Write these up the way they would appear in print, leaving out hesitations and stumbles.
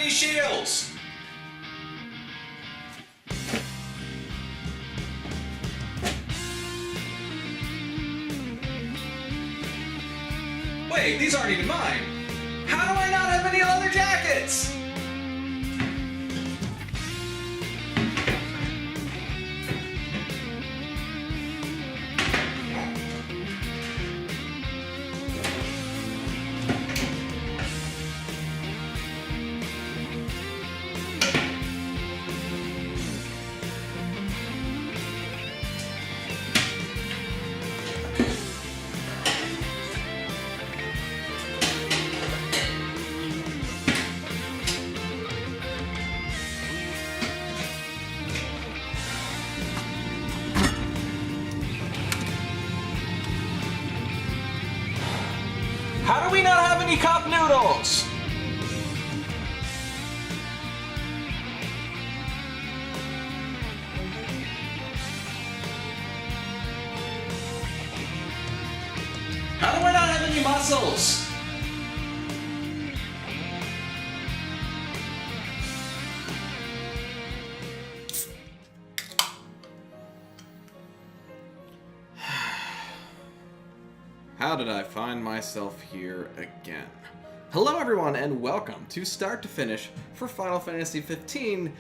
any shields! Wait, these aren't even mine! How do I not have any leather jackets? How do we not have any cup noodles? How do I not have any mussels? How did I find myself here again? Hello everyone and welcome to Start to Finish for Final Fantasy 15.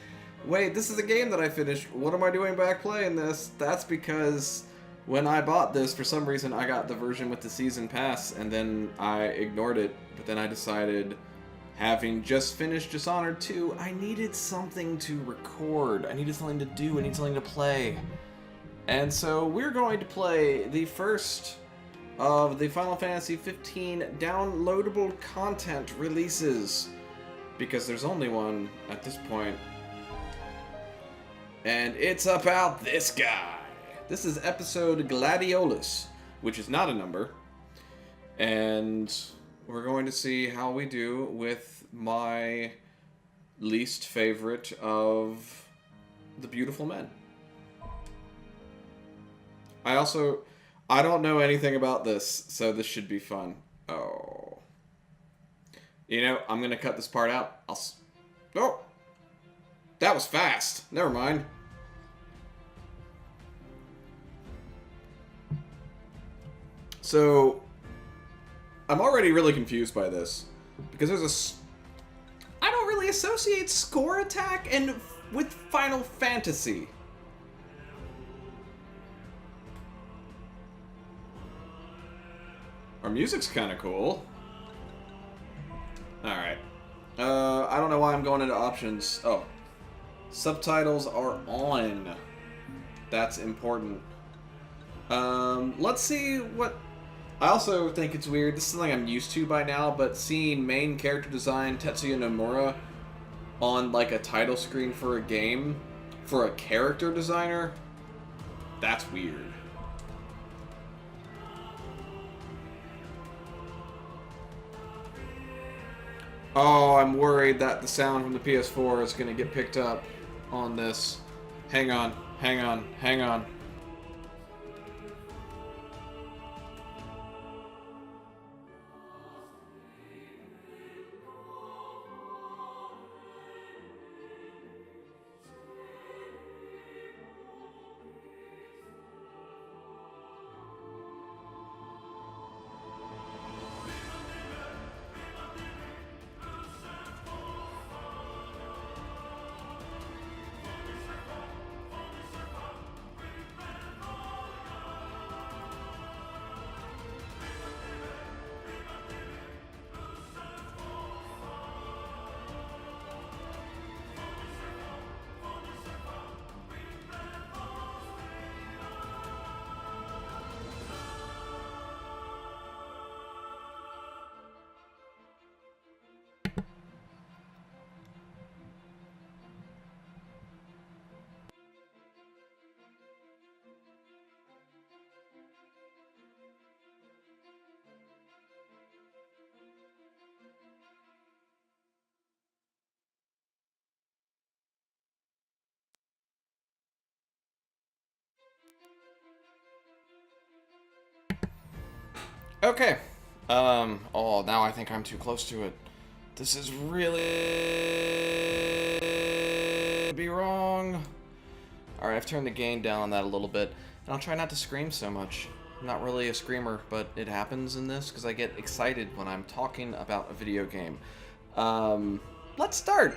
Wait, this is a game that I finished. What am I doing back playing this? That's because when I bought this, for some reason I got the version with the season pass and then I ignored it, but then I decided, having just finished Dishonored 2, I needed something to record. I needed something to do. I needed something to play. And so we're going to play the first of the Final Fantasy 15 downloadable content releases, because there's only one at this point, and it's about this guy. This is episode Gladiolus, which is not a number, and we're going to see how we do with my least favorite of the beautiful men. I don't know anything about this, so this should be fun. Oh. You know, I'm gonna cut this part out. Oh! That was fast. Never mind. So, I'm already really confused by this, because there's I don't really associate Score Attack with Final Fantasy. Our music's kind of cool. Alright. I don't know why I'm going into options. Oh. Subtitles are on. That's important. Let's see what... I also think it's weird. This is something I'm used to by now, but seeing main character design Tetsuya Nomura on, like, a title screen for a game for a character designer, that's weird. Oh, I'm worried that the sound from the PS4 is going to get picked up on this. Hang on, hang on, hang on. Okay. Oh, now I think I'm too close to it. This is really be wrong. Alright, I've turned the gain down on that a little bit. And I'll try not to scream so much. I'm not really a screamer, but it happens in this because I get excited when I'm talking about a video game. Let's start!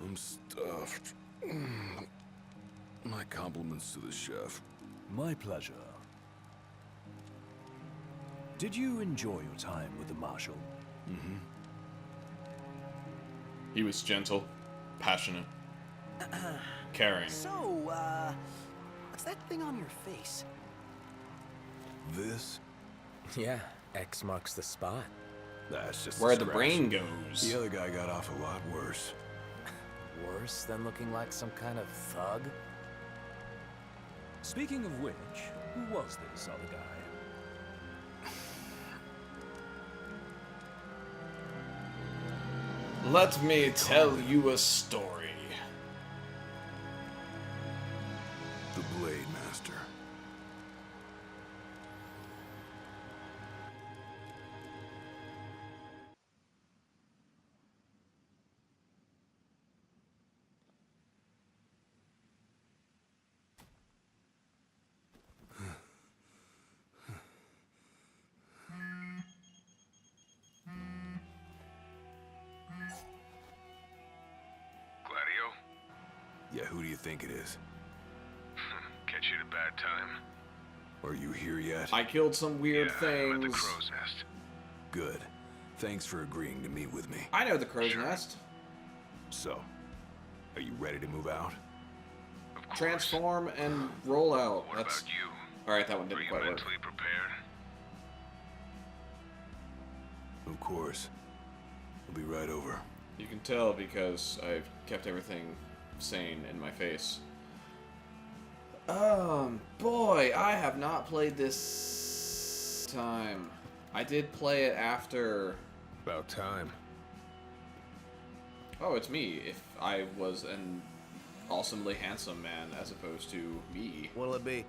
I'm stuffed. My compliments to the chef. My pleasure. Did you enjoy your time with the Marshal? Mm-hmm. He was gentle, passionate, caring. So, what's that thing on your face? This? Yeah, X marks the spot. That's just Where a the scratch. brain goes. The other guy got off a lot worse. Worse than looking like some kind of thug? Speaking of which, who was this other guy? Let me tell you a story. The Blade Master. Gladio? Yeah, who do you think it is? Catch you at a bad time. Are you here yet? I killed some weird I'm at the things. Crow's Nest. Good. Thanks for agreeing to meet with me. I know the crow's nest. So, are you ready to move out? Of course. Transform and roll out. What That's about you? alright, that one Are didn't you quite work. mentally prepared? Of course. I'll be right over. You can tell because I've kept everything sane in my face. Boy, I have not played this time. I did play it after. About time. Oh, it's me. If I was an awesomely handsome man as opposed to me. What'll it be?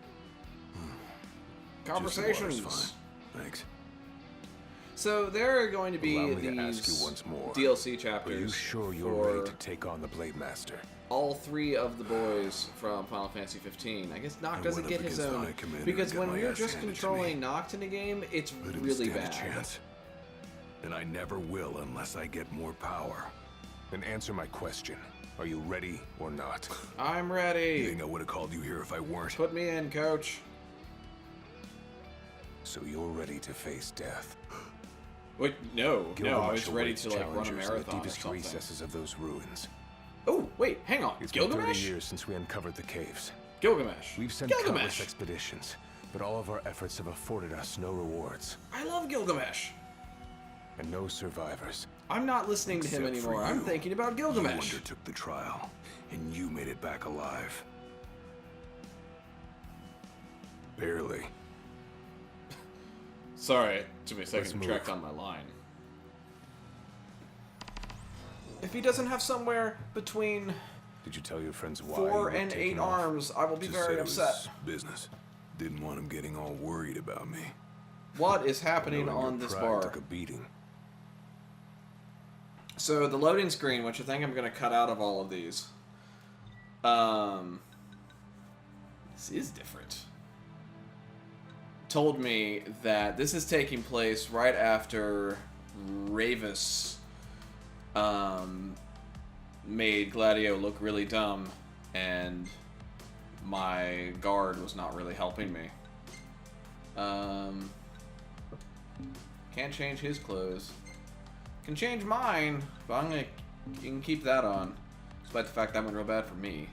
Conversations. Just the water's fine. Thanks. So there are going to be Allow me to these ask you once more. DLC Are chapters you sure you're for ready to take on the Blade Master? all three of the boys from Final Fantasy 15. I guess Noct I doesn't went get up his against the own High Commander because and got when my you're ass just handed to me. controlling Noct in a game, it's I didn't really stand bad. a chance. And I never will unless I get more power. Then answer my question. Are you ready or not? I'm You ready. think I would have called you here if I weren't? Put me in, coach. So you're ready to face death. Wait, no, I was Gilgamesh ready awaits to like run a challengers in the marathon or deepest something. recesses of those ruins. Oh, wait, hang on. It's been 30 Gilgamesh? years since we uncovered the caves. Gilgamesh. We've sent countless Gilgamesh. expeditions, but all of our efforts have afforded us no rewards I love Gilgamesh. and no survivors. I'm not listening to him Except for anymore. I'm you. thinking about You Gilgamesh. undertook the trial, and you made it back alive. Barely. Sorry, it took me a Let's second to track move. down my line. If he doesn't have somewhere between Did you tell your friends why 4 you were and 8 taking off? arms, I will be Just very said it was upset. business. Didn't want him getting all worried about me. What is happening Knowing your on this pride bar? took a beating. So the loading screen, which I think I'm going to cut out of all of these. This is different. Told me that this is taking place right after Ravis made Gladio look really dumb, and my guard was not really helping me. Can't change his clothes. Can change mine, but I'm gonna can keep that on, despite the fact that went real bad for me.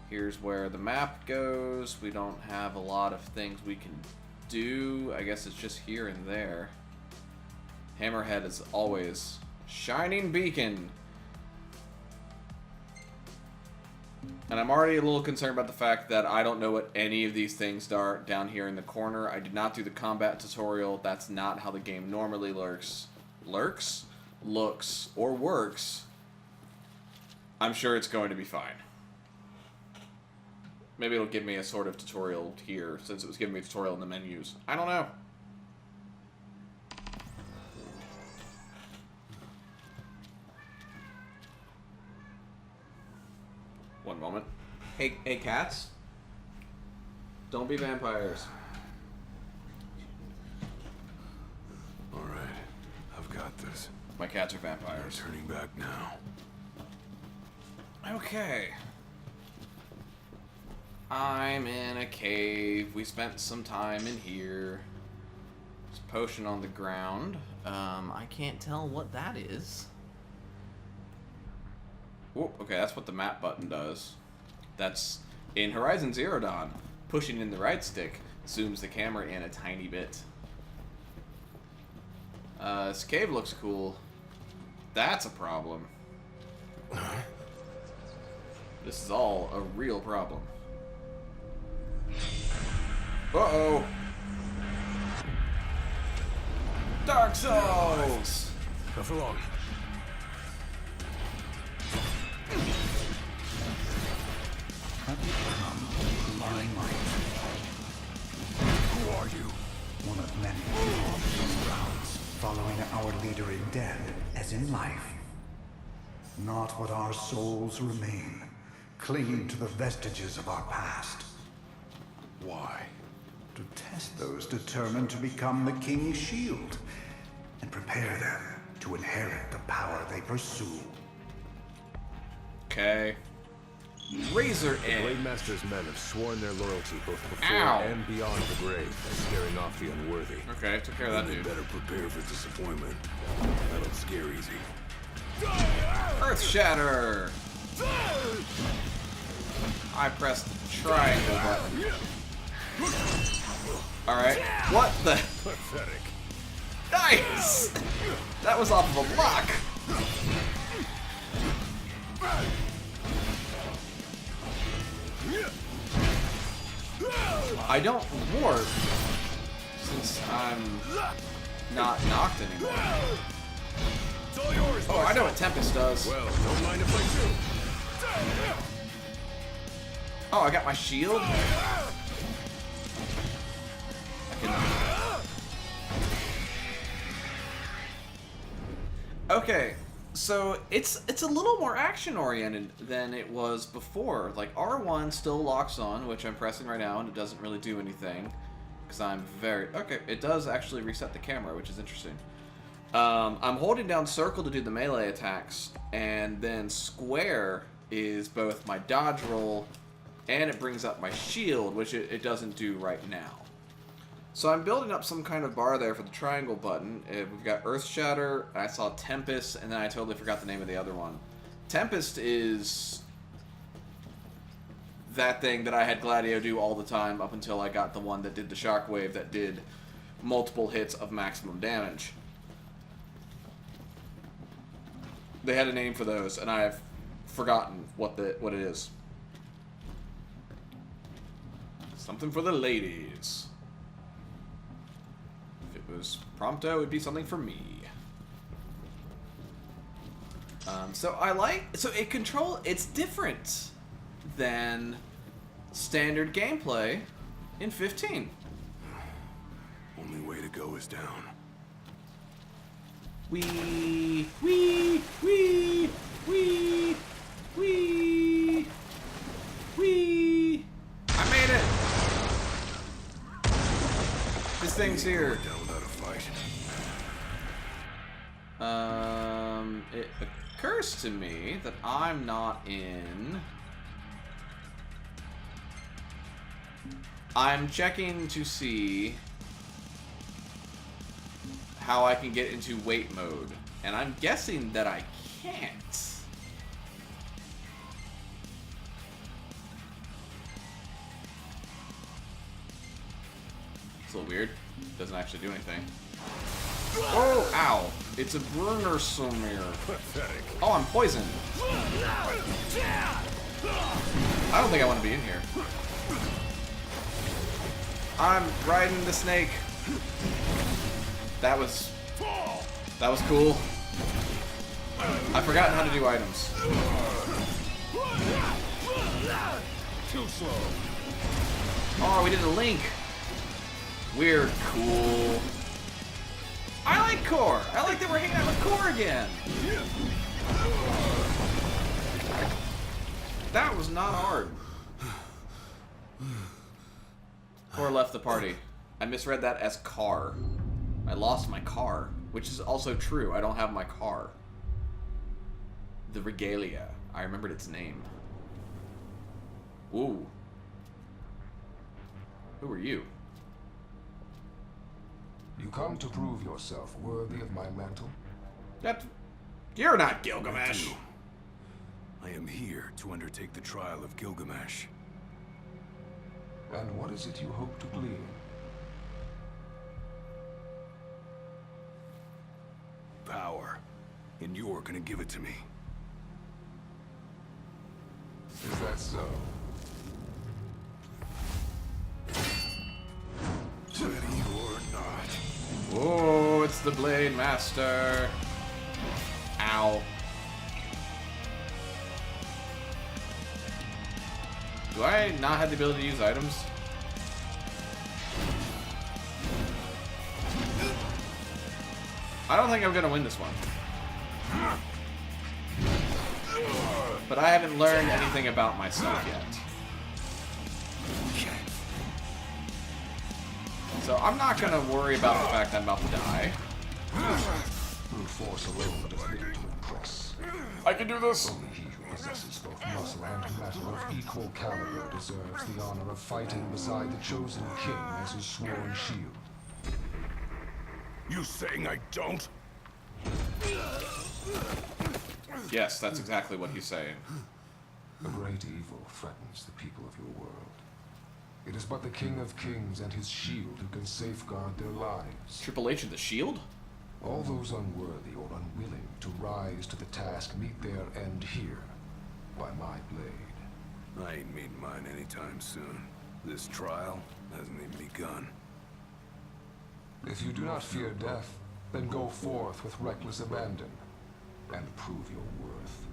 Here's where the map goes. We don't have a lot of things we can do. I guess it's just here and there. Hammerhead is always shining beacon. And I'm already a little concerned about the fact that I don't know what any of these things are down here in the corner. I did not do the combat tutorial. That's not how the game normally looks, or works. I'm sure it's going to be fine. Maybe it'll give me a sort of tutorial here, since it was giving me a tutorial in the menus. I don't know. One moment. Hey cats. Don't be vampires. Alright, I've got this. My cats are I'm vampires. turning back now. Okay. I'm in a cave. We spent some time in here. There's a potion on the ground. I can't tell what that is. Oh, okay, that's what the map button does. That's in Horizon Zero Dawn. Pushing in the right stick zooms the camera in a tiny bit. This cave looks cool. That's a problem. This is all a real problem. Uh-oh. Dark Souls! Not for long. Who are you? One of many rounds, following our leader in death as in life. Not what our souls remain, clinging to the vestiges of our past. Why? To test those determined to become the King's shield, and prepare them to inherit the power they pursue. Okay. Razor The Edge. Blade Master's men have sworn their loyalty both before Ow. and beyond the grave, scaring off the unworthy. Okay, took care of that They dude. better prepare for disappointment. That'll scare easy. Earth Shatter! I pressed the triangle button. Alright. What the? Pathetic. Nice! That was off of a block. I don't warp since I'm not knocked anymore. It's all yours, Oh, I know what Tempest does. Well, don't mind if I do. Oh, I got my shield? I can... Okay, so it's a little more action-oriented than it was before. Like, R1 still locks on, which I'm pressing right now, and it doesn't really do anything. Because I'm very... Okay, it does actually reset the camera, which is interesting. I'm holding down circle to do the melee attacks, and then square is both my dodge roll, and it brings up my shield, which it doesn't do right now. So I'm building up some kind of bar there for the triangle button. We've got Earth Shatter, I saw Tempest, and then I totally forgot the name of the other one. Tempest is that thing that I had Gladio do all the time up until I got the one that did the shockwave that did multiple hits of maximum damage. They had a name for those, and I've forgotten what it is. Something for the ladies. If it was Prompto, it'd be something for me. So it's different than standard gameplay in 15. Only way to go is down. Wee, wee, wee, wee, wee, wee. I made it. This thing's here. Down without a fight. It occurs to me that I'm not in. I'm checking to see how I can get into wait mode, and I'm guessing that I can't. It's a little weird. Doesn't actually do anything. Oh, ow. It's a burner somewhere. Pathetic. Oh, I'm poisoned. I don't think I want to be in here. I'm riding the snake. That was cool. I've forgotten how to do items. Too slow. Oh, we did a link. We're cool. I like Core. I like that we're hanging out with Core again. That was not hard. Core left the party. I misread that as car. I lost my car, which is also true. I don't have my car. The Regalia. I remembered its name. Ooh. Who are you? You come to prove yourself worthy of my mantle? You're not Gilgamesh. I am here to undertake the trial of Gilgamesh. And what is it you hope to glean? Power. And you're gonna give it to me. Is that so? Ready or not. Oh, it's the Blade Master. Ow. Do I not have the ability to use items? I don't think I'm gonna win this one. But I haven't learned anything about myself yet. So I'm not gonna worry about the fact that I'm about to die. Brute force alone does little to impress. I can do this! Only he who possesses both muscle and matter of equal caliber deserves the honor of fighting beside the chosen king as his sworn shield. You saying I don't? Yes, that's exactly what he's saying. A great evil threatens the people of your world. It is but the King of Kings and his shield who can safeguard their lives. Triple H and the Shield? All those unworthy or unwilling to rise to the task meet their end here, by my blade. I ain't meeting mine anytime soon. This trial hasn't even begun. If you do not fear death, then go forth with reckless abandon, and prove your worth.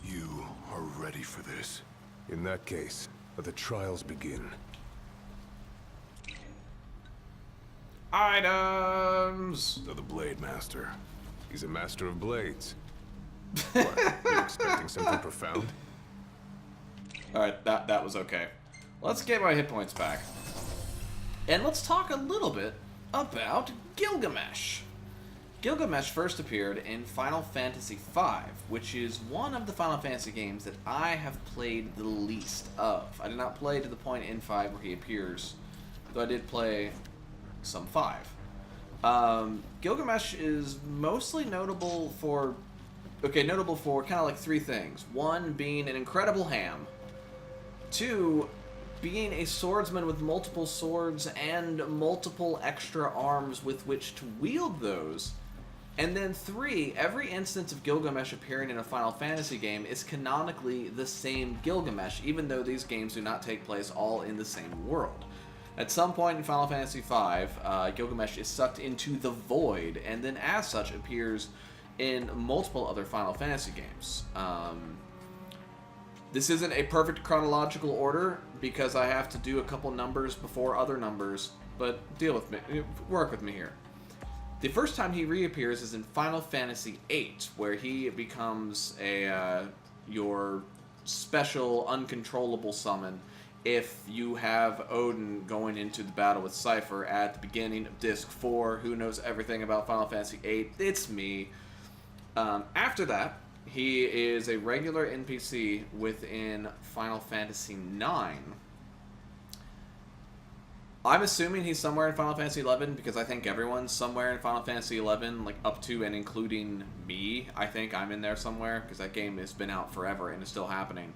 You are ready for this. In that case, let the trials begin. Items! So the Blade Master. He's a master of blades. What, you expecting something profound? Alright, that was okay. Let's get my hit points back. And let's talk a little bit about Gilgamesh. Gilgamesh first appeared in Final Fantasy V, which is one of the Final Fantasy games that I have played the least of. I did not play to the point in 5 where he appears, though I did play some 5. Gilgamesh is mostly notable for kind of like 3 things. 1, being an incredible ham. 2, being a swordsman with multiple swords and multiple extra arms with which to wield those. And then 3, every instance of Gilgamesh appearing in a Final Fantasy game is canonically the same Gilgamesh, even though these games do not take place all in the same world. At some point in Final Fantasy V, Gilgamesh is sucked into the Void, and then as such appears in multiple other Final Fantasy games. This isn't a perfect chronological order, because I have to do a couple numbers before other numbers, but deal with me, work with me here. The first time he reappears is in Final Fantasy VIII, where he becomes your special uncontrollable summon if you have Odin going into the battle with Cypher at the beginning of Disc 4. Who knows everything about Final Fantasy VIII? It's me. After that, he is a regular NPC within Final Fantasy IX. I'm assuming he's somewhere in Final Fantasy XI, because I think everyone's somewhere in Final Fantasy XI, like up to and including me. I think I'm in there somewhere, because that game has been out forever and is still happening.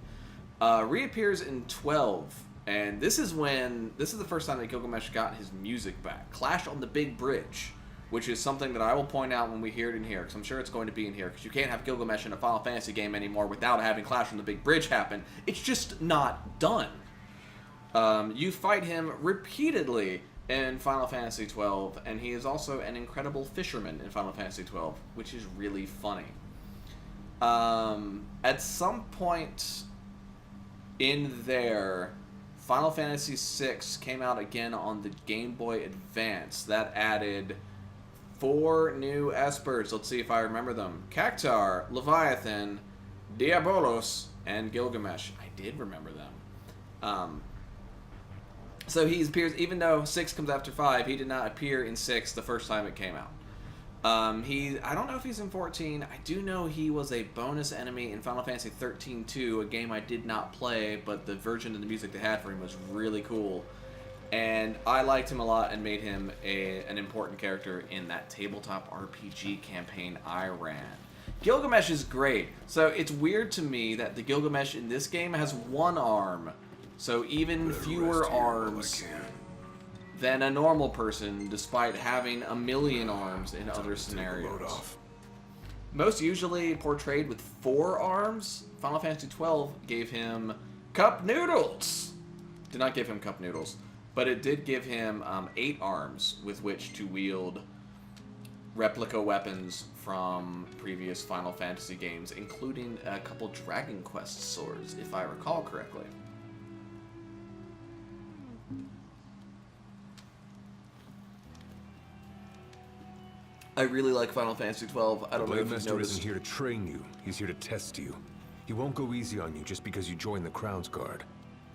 Reappears in 12, and this is the first time that Gilgamesh got his music back. Clash on the Big Bridge, which is something that I will point out when we hear it in here, because I'm sure it's going to be in here, because you can't have Gilgamesh in a Final Fantasy game anymore without having Clash on the Big Bridge happen. It's just not done. You fight him repeatedly in Final Fantasy XII, and he is also an incredible fisherman in Final Fantasy XII, which is really funny. At some point in there, Final Fantasy VI came out again on the Game Boy Advance. That added 4 new Espers. Let's see if I remember them. Cactuar, Leviathan, Diabolos, and Gilgamesh. I did remember them. So he appears, even though 6 comes after 5, he did not appear in 6 the first time it came out. I don't know if he's in 14. I do know he was a bonus enemy in Final Fantasy 13-2, a game I did not play, but the version of the music they had for him was really cool. And I liked him a lot and made him an important character in that tabletop RPG campaign I ran. Gilgamesh is great. So it's weird to me that the Gilgamesh in this game has 1 arm. So even fewer arms than a normal person, despite having a million arms in other scenarios. Most usually portrayed with 4 arms. Final Fantasy XII gave him cup noodles. Did not give him cup noodles, but it did give him 8 arms with which to wield replica weapons from previous Final Fantasy games, including a couple Dragon Quest swords, if I recall correctly. I really like Final Fantasy XII. I don't know if you've Master noticed. isn't here to train you. He's here to test you. He won't go easy on you just because you joined the Crown's Guard.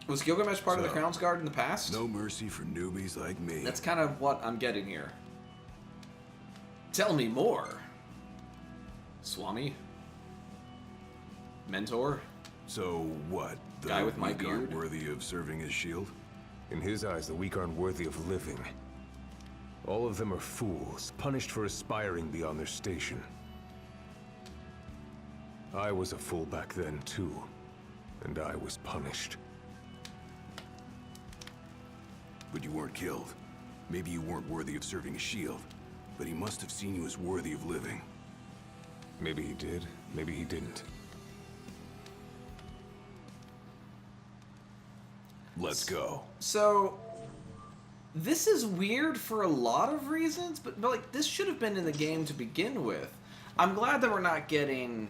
Was Gilgamesh part of the So, Crown's Guard in the past? No mercy for newbies like me. That's kind of what I'm getting here. Tell me more. Swami? Mentor? So what? The Guy with my weak aren't beard? worthy of serving as shield? In his eyes, the weak aren't worthy of living. All of them are fools, punished for aspiring beyond their station. I was a fool back then, too. And I was punished. But you weren't killed. Maybe you weren't worthy of serving as shield, but he must have seen you as worthy of living. Maybe he did, maybe he didn't. Let's go. So, this is weird for a lot of reasons, but like, this should have been in the game to begin with. I'm glad that we're not getting...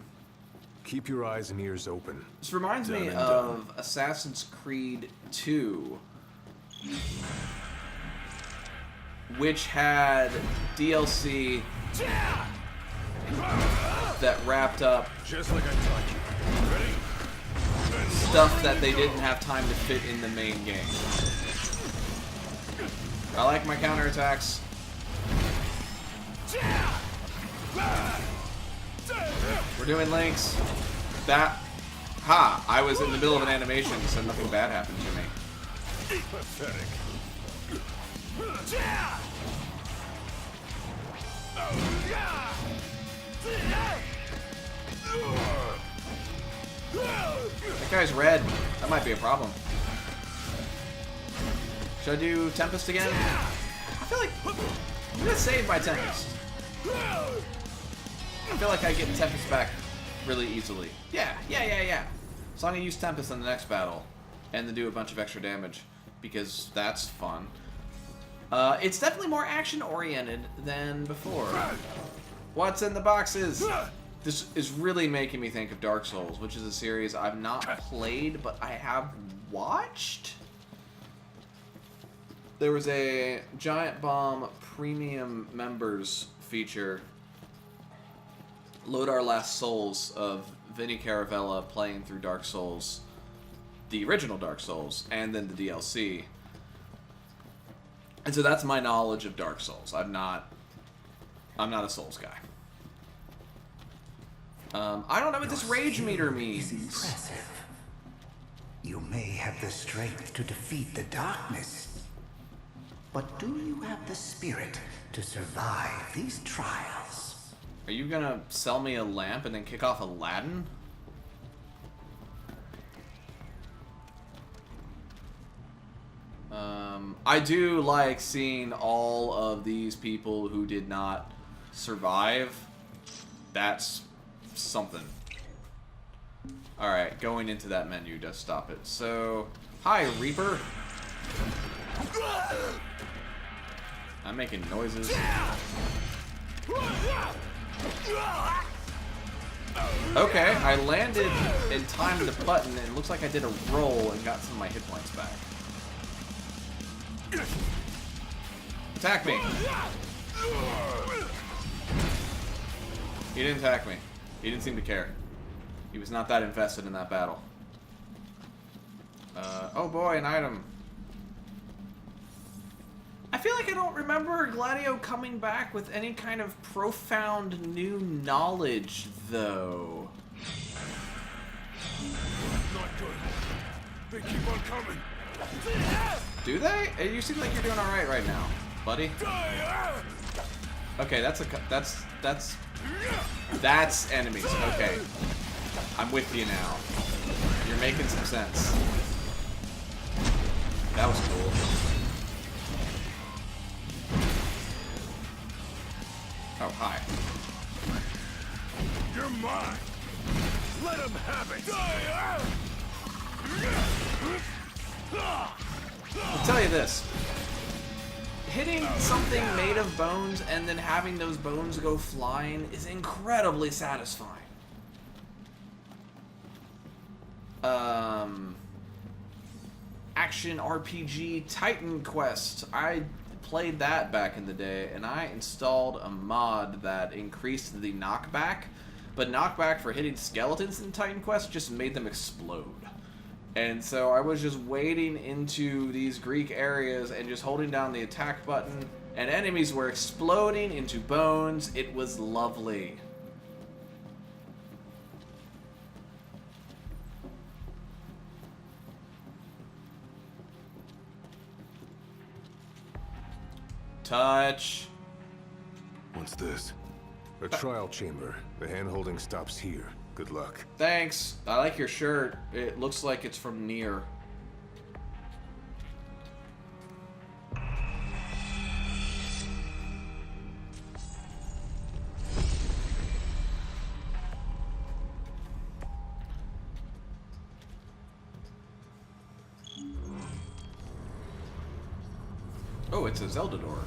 Keep your eyes and ears open. This reminds me Done and of Assassin's Creed 2, which had DLC that wrapped up Just like I taught you. Ready? stuff that they didn't have time to fit in the main game. I like my counterattacks. We're doing links. I was in the middle of an animation, so nothing bad happened to me. Pathetic. That guy's red. That might be a problem. Should I do Tempest again? I feel like I'm gonna save my Tempest. I feel like I get Tempest back really easily. Yeah. So I'm gonna use Tempest in the next battle, and then do a bunch of extra damage, because that's fun. It's definitely more action-oriented than before. What's in the boxes? This is really making me think of Dark Souls, which is a series I've not played, but I have watched. There was a Giant Bomb Premium Members feature, Load Our Last Souls, of Vinny Caravella playing through Dark Souls, the original Dark Souls, and then the DLC. And so that's my knowledge of Dark Souls. I'm not a Souls guy. I don't know what this rage meter means. Impressive. You may have the strength to defeat the darkness, but do you have the spirit to survive these trials? Are you gonna sell me a lamp and then kick off Aladdin? I do like seeing all of these people who did not survive. That's something. Alright, going into that menu does stop it. So, hi, Reaper. I'm making noises. Okay, I landed and timed the button, and it looks like I did a roll and got some of my hit points back. Attack me! He didn't attack me. He didn't seem to care. He was not that invested in that battle. Oh boy, an item. I feel like I don't remember Gladio coming back with any kind of profound new knowledge, though. Not good. They keep on coming. Do they? You seem like you're doing all right now, buddy. Okay, that's enemies. Okay, I'm with you now. You're making some sense. That was cool. Oh, hi. You're mine. Let him have it. I'll tell you this. Hitting something made of bones and then having those bones go flying is incredibly satisfying. Action RPG Titan Quest. I played that back in the day, and I installed a mod that increased the knockback, but knockback for hitting skeletons in Titan Quest just made them explode. And so I was just wading into these Greek areas and just holding down the attack button, and enemies were exploding into bones. It was lovely. Touch. What's this? A trial chamber. The hand-holding stops here. Good luck. Thanks. I like your shirt. It looks like it's from Nier. Oh, it's a Zelda door.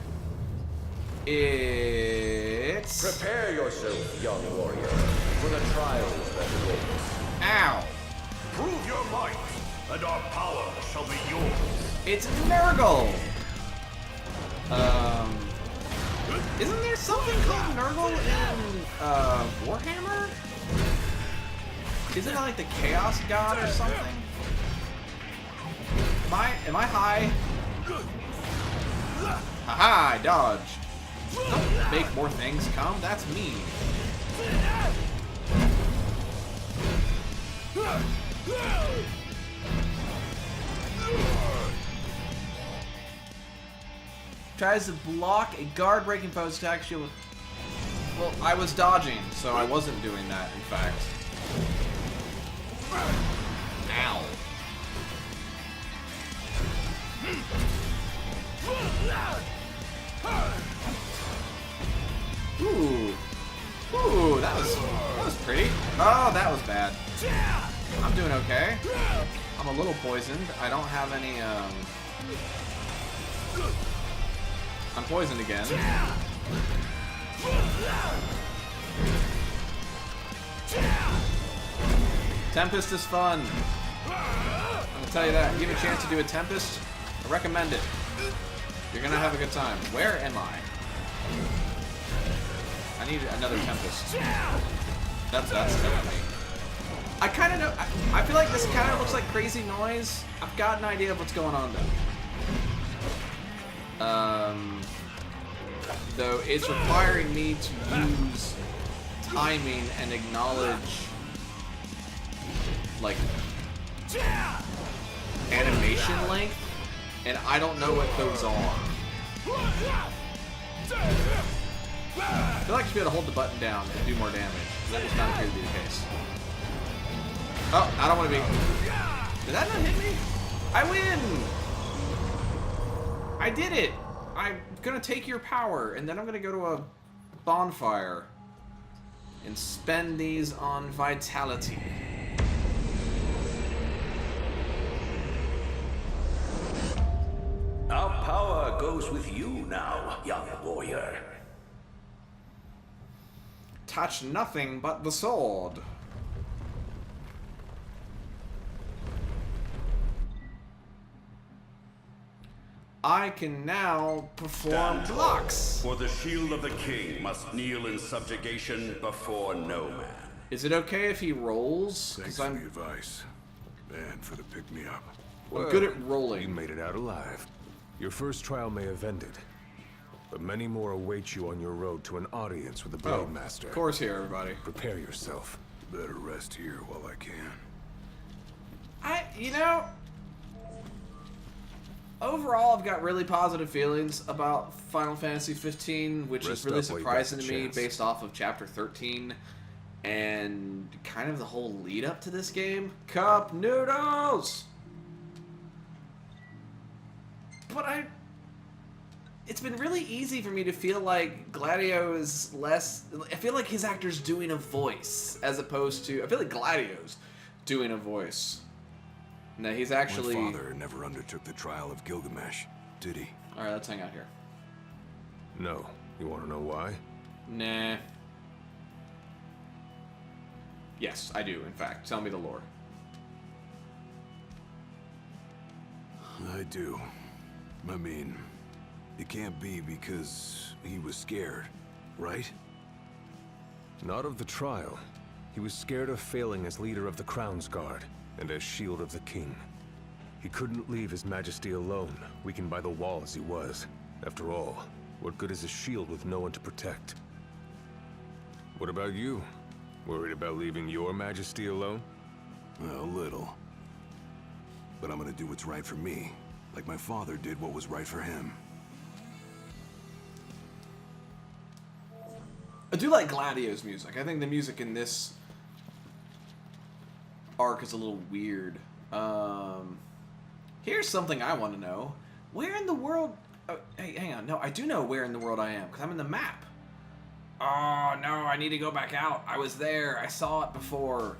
It's... Prepare yourself, young warrior, for the trials that await. Ow! Prove your might, and our power shall be yours. It's Nurgle! Isn't there something called Nurgle in, Warhammer? Isn't it like the Chaos God or something? Am I high? Haha, I dodged. Don't make more things come, that's mean. Tries to block a guard breaking post attack shield. Well, I was dodging, so I wasn't doing that, in fact. Ow. Ooh. Ooh, that was pretty. Oh, that was bad. I'm doing okay. I'm a little poisoned. I don't have any, I'm poisoned again. Tempest is fun. I'm gonna tell you that. Give a chance to do a Tempest. I recommend it. You're gonna have a good time. Where am I? I need another Tempest. That's me. I kind of know. I feel like this kind of looks like Crazy Noise. I've got an idea of what's going on though. Though it's requiring me to use timing and acknowledge like animation length, and I don't know what those are. I feel like I should be able to hold the button down and do more damage. That does not appear to be the case. Oh, I don't want to be. Did that not hit me? I win! I did it! I'm gonna take your power, and then I'm gonna go to a bonfire and spend these on vitality. Our power goes with you now, young warrior. Touch nothing but the sword. I can now perform blocks. For the shield of the king must kneel in subjugation before no man. Is it okay if he rolls? Thanks for the advice. And for the pick-me-up. I'm good at rolling. You made it out alive. Your first trial may have ended, but many more await you on your road to an audience with the Blade Master. Of course here, everybody. Prepare yourself. Better rest here while I can. You know, overall, I've got really positive feelings about Final Fantasy 15, which is really surprising to me based off of Chapter 13 and kind of the whole lead up to this game. Cup noodles! But it's been really easy for me to feel like Gladio is less. I feel like his actor's doing a voice as opposed to. I feel like Gladio's doing a voice. No, he's actually. My father never undertook the trial of Gilgamesh, did he? All right, let's hang out here. No. You want to know why? Nah. Yes, I do. In fact, tell me the lore. I do. I mean, it can't be because he was scared, right? Not of the trial. He was scared of failing as leader of the Crown's Guard and as Shield of the King. He couldn't leave His Majesty alone, weakened by the wall as he was. After all, what good is a shield with no one to protect? What about you? Worried about leaving your Majesty alone? A little. But I'm gonna do what's right for me. Like my father did what was right for him. I do like Gladio's music. I think the music in this arc is a little weird. Here's something I want to know. Where in the world... Oh, hey, hang on. No, I do know where in the world I am, because I'm in the map. Oh, no, I need to go back out. I was there. I saw it before.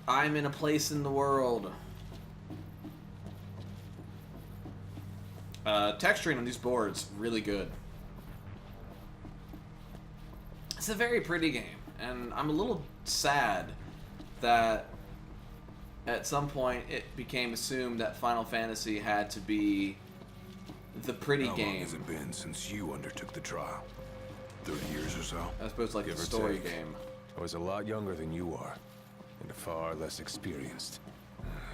I'm in a place in the world. Texturing on these boards, really good. It's a very pretty game, and I'm a little sad that at some point it became assumed that Final Fantasy had to be the pretty game. How long has it been since you undertook the trial? 30 years or so? As opposed to like a story game. I was a lot younger than you are, and far less experienced.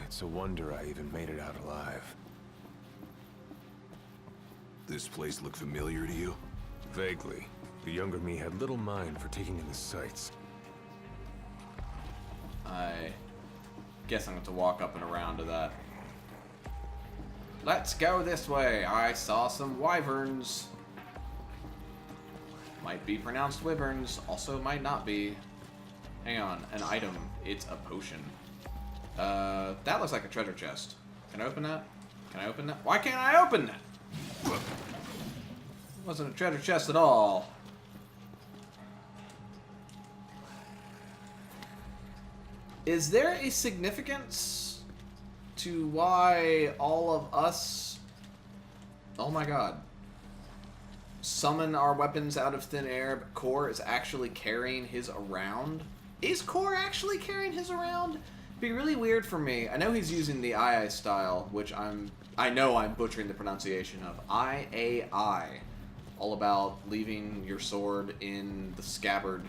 It's a wonder I even made it out alive. This place look familiar to you? Vaguely. The younger me had little mind for taking in the sights. I guess I'm going to walk up and around to that. Let's go this way. I saw some wyverns. Might be pronounced wyverns. Also might not be. Hang on. An item. It's a potion. That looks like a treasure chest. Can I open that? Can I open that? Why can't I open that? It wasn't a treasure chest at all. Is there a significance to why all of us... Oh my god. Summon our weapons out of thin air, but Core is actually carrying his around? Is Core actually carrying his around? It'd be really weird for me. I know he's using the II style, which I know I'm butchering the pronunciation of. IAI. All about leaving your sword in the scabbard.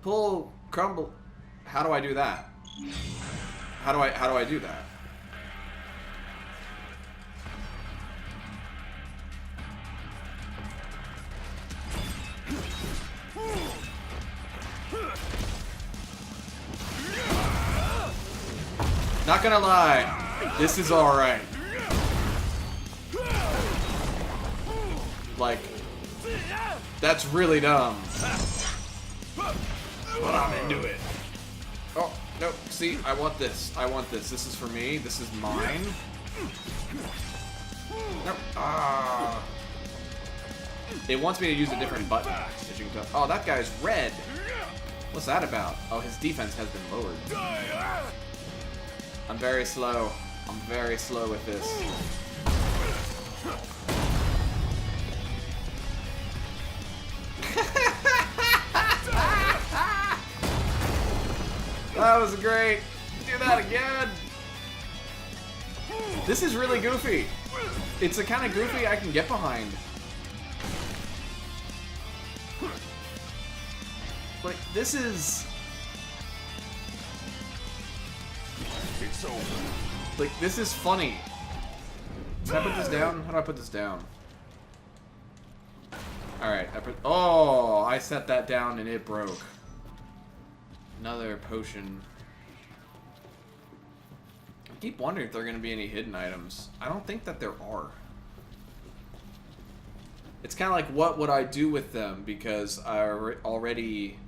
Pull, crumble. How do I do that? How do I do that? Not gonna lie, this is alright. Like, that's really dumb. But I'm into it. Oh, no, see, I want this. I want this. This is for me. This is mine. Nope. Ah. It wants me to use a different button, as you can tell. Oh, that guy's red. What's that about? Oh, his defense has been lowered. I'm very slow. I'm very slow with this. That was great. Do that again. This is really goofy. It's the kind of goofy I can get behind. Like, this is... It's over. Like, this is funny. Can I put this down? How do I put this down? Alright, oh, I set that down and it broke. Another potion. I keep wondering if there are going to be any hidden items. I don't think that there are. It's kind of like, what would I do with them? Because I already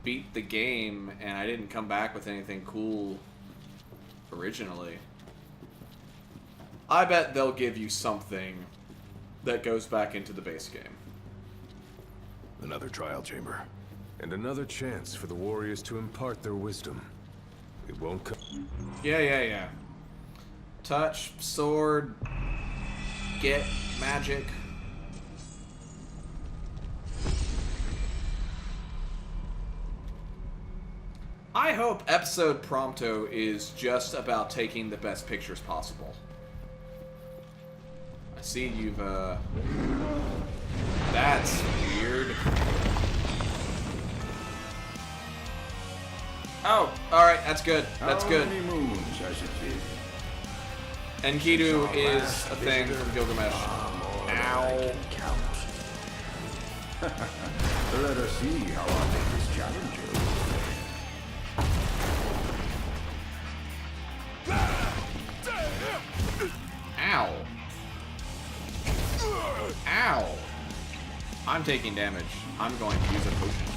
beat the game and I didn't come back with anything cool originally. I bet they'll give you something that goes back into the base game. Another trial chamber. And another chance for the warriors to impart their wisdom. It won't come. Yeah. Touch, sword, get magic. I hope episode Prompto is just about taking the best pictures possible. I see you've, that's weird. Oh, alright, that's good. That's good. How many moons has it been? Enkidu is a thing from Gilgamesh. Ow. Let us see how I make this challenge. Ow. Ow. I'm taking damage. I'm going to use a potion.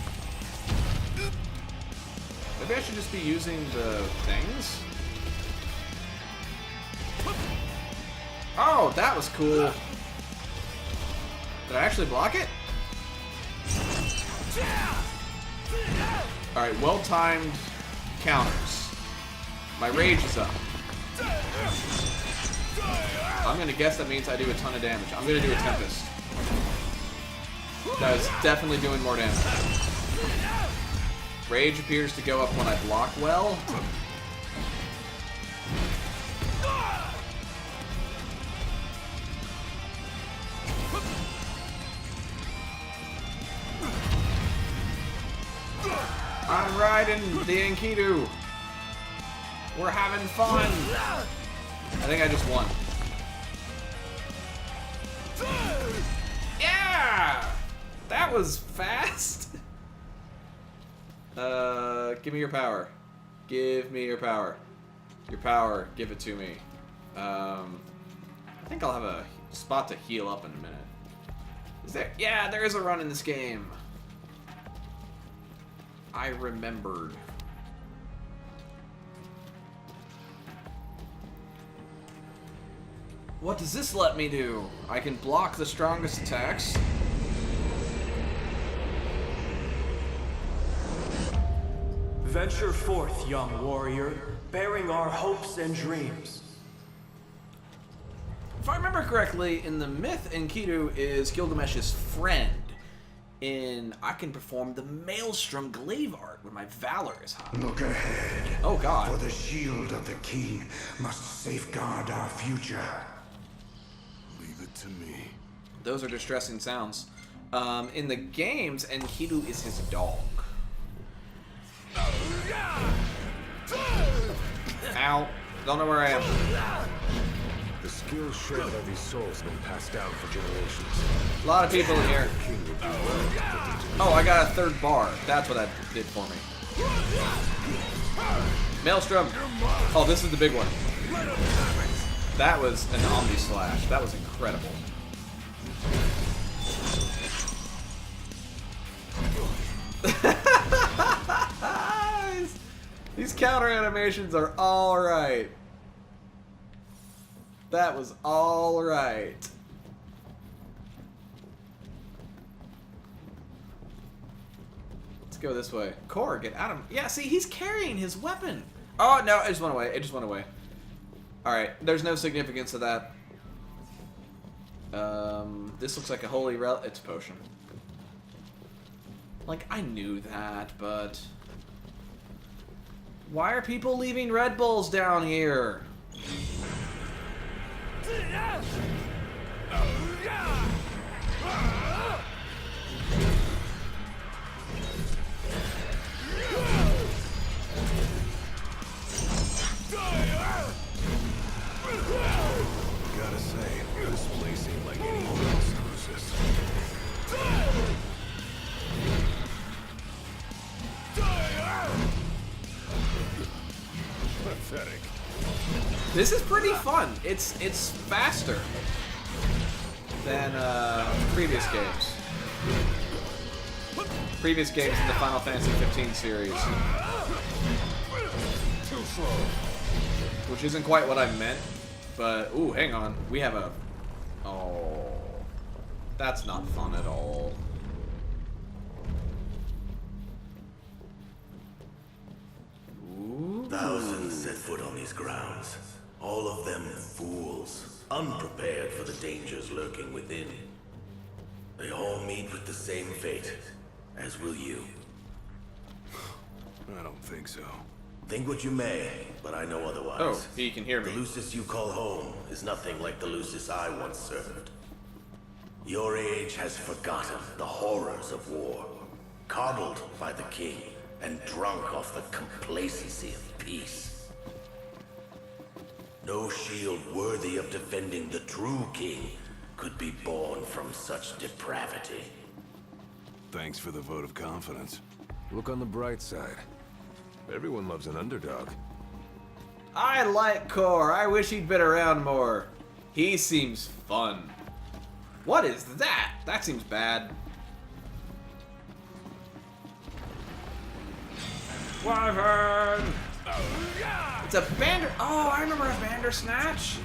Maybe I should just be using the things? Oh, that was cool. Did I actually block it? Alright, well-timed counters. My rage is up. I'm gonna guess that means I do a ton of damage. I'm gonna do a Tempest. That is definitely doing more damage. Rage appears to go up when I block well. I'm riding the Enkidu. We're having fun. I think I just won. Yeah! That was fast. Give me your power. Give me your power. Your power, give it to me. I think I'll have a spot to heal up in a minute. Is there? Yeah, there is a run in this game. I remembered. What does this let me do? I can block the strongest attacks. Venture forth, young warrior, bearing our hopes and dreams. If I remember correctly, in the myth, Enkidu is Gilgamesh's friend. I can perform the Maelstrom glaive art when my valor is high. Look ahead. Oh God. For the shield of the king must safeguard our future. Leave it to me. Those are distressing sounds. In the games, Enkidu is his dog. Ow. Don't know where I am. The skills shared by these souls have been passed down for generations. A lot of people in here. The king would do well to put them to Oh, I got a third bar. That's what that did for me. Maelstrom. Oh, this is the big one. That was an Omni Slash. That was incredible. These counter animations are all right. That was all right. Let's go this way. Kor, get out of... Yeah, see, he's carrying his weapon. Oh, no, it just went away. It just went away. Alright, there's no significance to that. This looks like a holy relic. It's a potion. Like, I knew that, but... Why are people leaving Red Bulls down here? Gotta say, this place ain't like anyone else, Lucis. pathetic. This is pretty fun. It's faster than previous games. Previous games in the Final Fantasy 15 series. Too slow. Which isn't quite what I meant, but ooh, hang on. We have a... Oh, that's not fun at all. Ooh. Thousands set foot on these grounds. All of them fools, unprepared for the dangers lurking within. They all meet with the same fate, as will you. I don't think so. Think what you may, but I know otherwise. Oh, he can hear me. The Lucis you call home is nothing like the Lucis I once served. Your age has forgotten the horrors of war, coddled by the king, and drunk off the complacency of peace. No shield worthy of defending the true king could be born from such depravity. Thanks for the vote of confidence. Look on the bright side. Everyone loves an underdog. I like Kor. I wish he'd been around more. He seems fun. What is that? That seems bad. Wyvern! It's a Bander... Oh, I remember a Bandersnatch.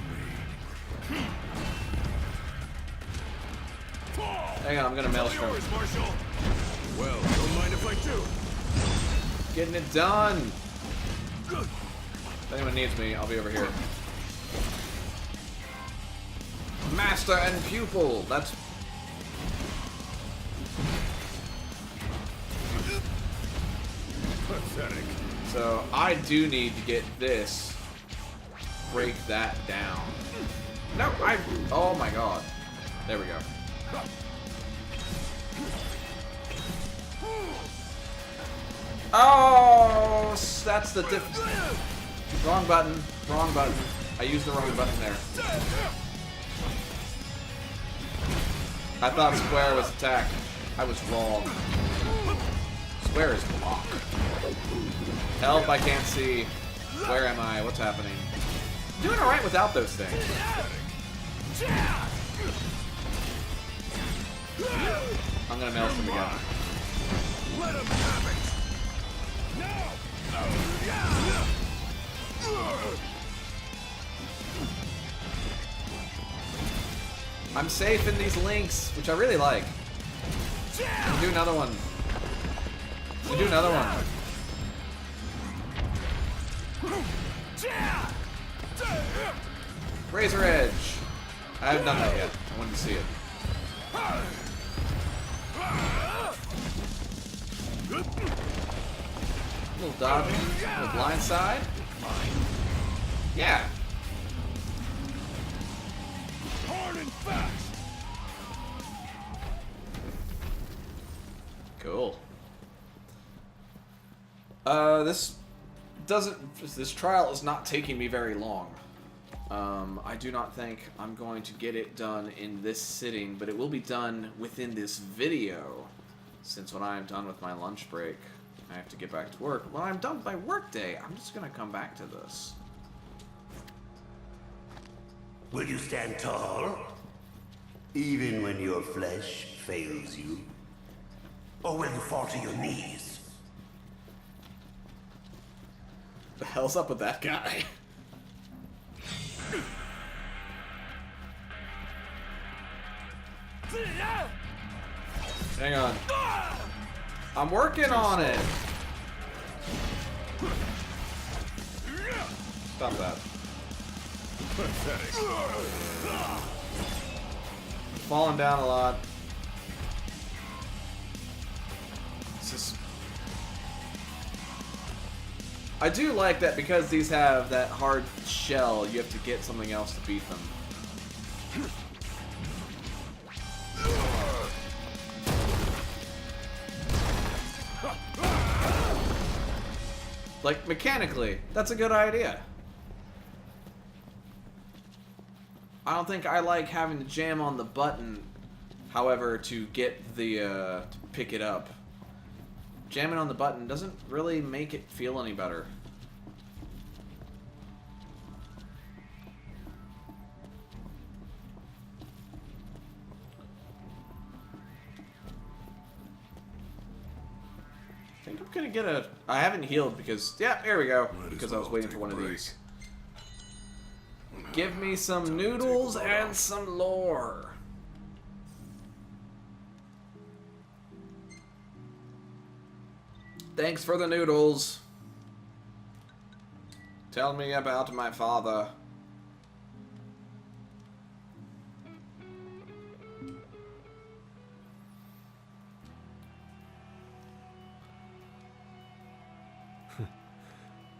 Hang on, I'm gonna Maelstrom. Well, don't mind if I do. Getting it done. If anyone needs me, I'll be over here. Master and pupil. That's... Pathetic. So, I do need to get this. Break that down. No, oh my god. There we go. Oh, that's the difference. Wrong button. Wrong button. I used the wrong button there. I thought square was attack. I was wrong. Square is block. Help, I can't see. Where am I? What's happening? I'm doing alright without those things. I'm gonna Maelstrom again. Let him have it. I'm safe in these links, which I really like. Do another one. Do another one. Razor Edge. I haven't done that yet. I wanted to see it. A little dodging, a little blind side. Yeah. Hard and fast. Cool. This trial is not taking me very long. I do not think I'm going to get it done in this sitting, but it will be done within this video. Since when I am done with my lunch break, I have to get back to work. When I'm done with my work day, I'm just gonna come back to this. Will you stand tall? Even when your flesh fails you? Or will you fall to your knees? The hell's up with that guy? Hang on. I'm working on it. Stop that. Pathetic. Falling down a lot. It's just... I do like that because these have that hard shell, you have to get something else to beat them. Like, mechanically, that's a good idea. I don't think I like having to jam on the button, however, to get the, to pick it up. Jamming on the button doesn't really make it feel any better. I think I'm gonna get a... I haven't healed because... Yeah, there we go. Because I was waiting for one of these. Give me some noodles and some lore. Thanks for the noodles. Tell me about my father.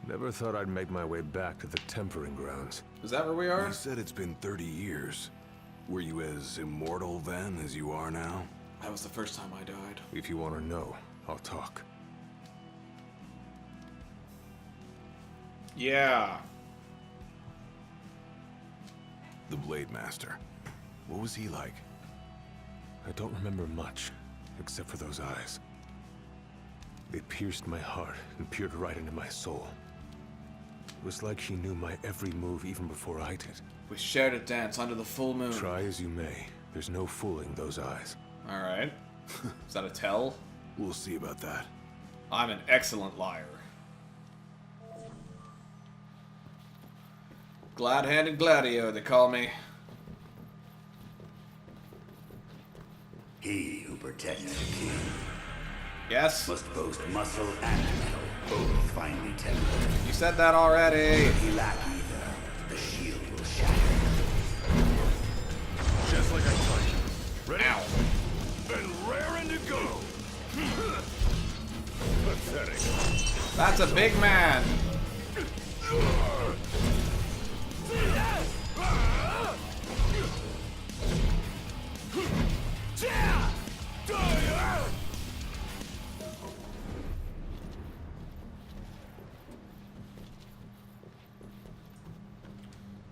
Never thought I'd make my way back to the tempering grounds. Is that where we are? You said it's been 30 years. Were you as immortal then as you are now? That was the first time I died. If you want to know, I'll talk. Yeah. The Blade Master. What was he like? I don't remember much, except for those eyes. They pierced my heart and peered right into my soul. It was like she knew my every move even before I did. We shared a dance under the full moon. Try as you may, there's no fooling those eyes. Alright. Is that a tell? We'll see about that. I'm an excellent liar. Glad-handed Gladio, they call me. He who protects the king Yes? must boast muscle and metal, both finely tempered. You said that already. If he lack either, the shield will shatter. Just like I told you. Ready? Ow. And raring to go. Pathetic. That's a big man.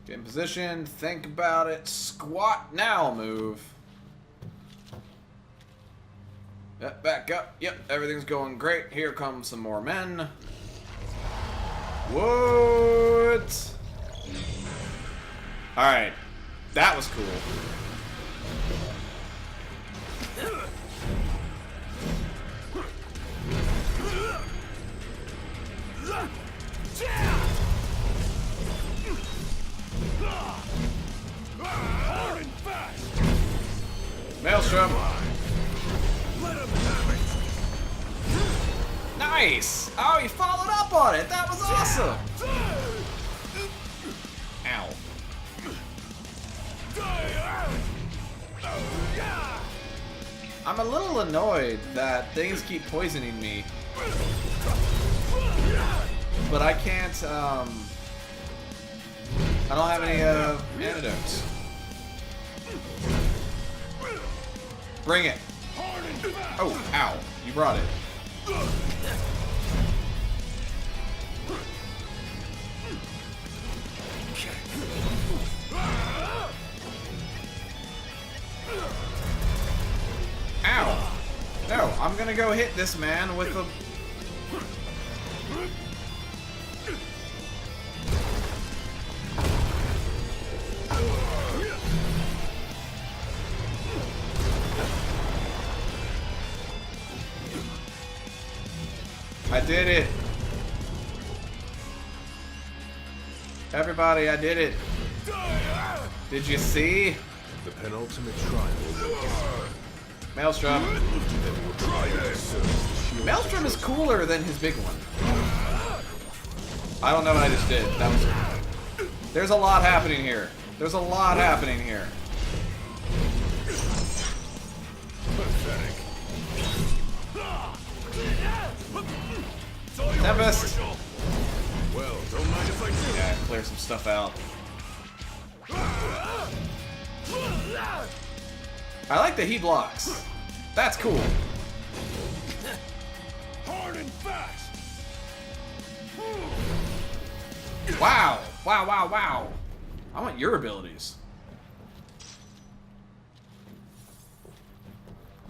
Get in position, think about it, squat now move. Yep, back up. Yep, everything's going great. Here come some more men. What? Alright. That was cool. Maelstrom. Let him have it. Nice! Nice! Oh, he followed up on it. That was awesome. Ow. I'm a little annoyed that things keep poisoning me. But I can't, I don't have any, antidotes. Bring it. Oh, ow. You brought it. Ow. No, I'm gonna go hit this man with a... I did it. Everybody, I did it. Did you see? The penultimate trial. Maelstrom. Maelstrom is cooler than his big one. I don't know what I just did. That was... There's a lot happening here. There's a lot happening here. Pathetic. Tempest. Well, don't mind if I do. Yeah, clear some stuff out. I like that he blocks. That's cool. Hard and fast. Wow. Wow, wow, wow. I want your abilities.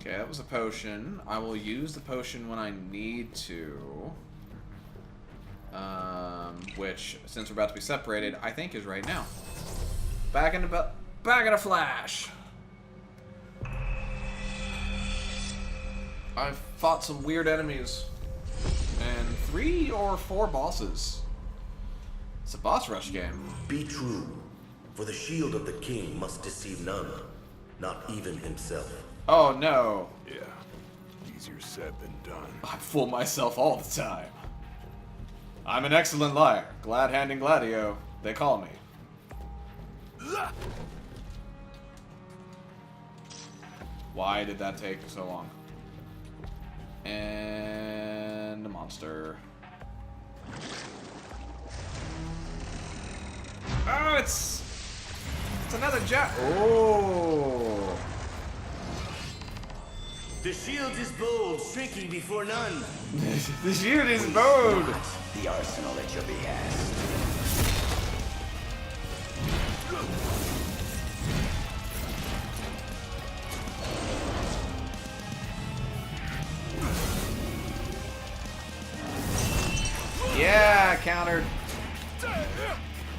Okay, that was a potion. I will use the potion when I need to. Which, since we're about to be separated, I think is right now. Back in a flash. I've fought some weird enemies. And 3 or 4 bosses. It's a boss rush game. Be true, for the shield of the king must deceive none, not even himself. Oh no. Yeah, easier said than done. I fool myself all the time. I'm an excellent liar. Glad-handing Gladio, they call me. Why did that take so long? And a monster. Oh, it's another jet. Oh. The shield is bold, shrinking before none. The shield is bold. The arsenal at your behest. Yeah, countered.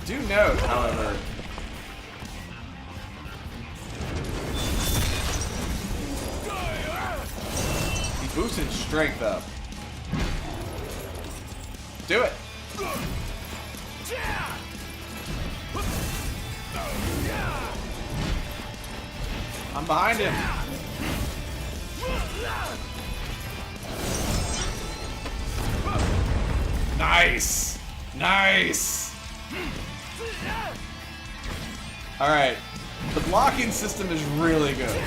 Do note, however. He boosted strength up. Do it. I'm behind him. Nice. Nice. All right. The blocking system is really good.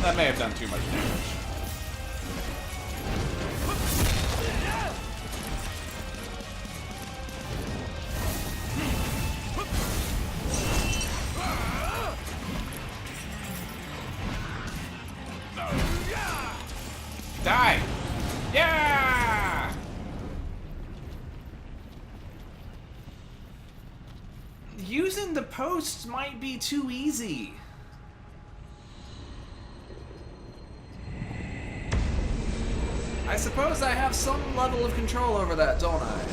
That may have done too much damage. Die! Yeah! Using the posts might be too easy. I I suppose I have some level of control over that, don't I?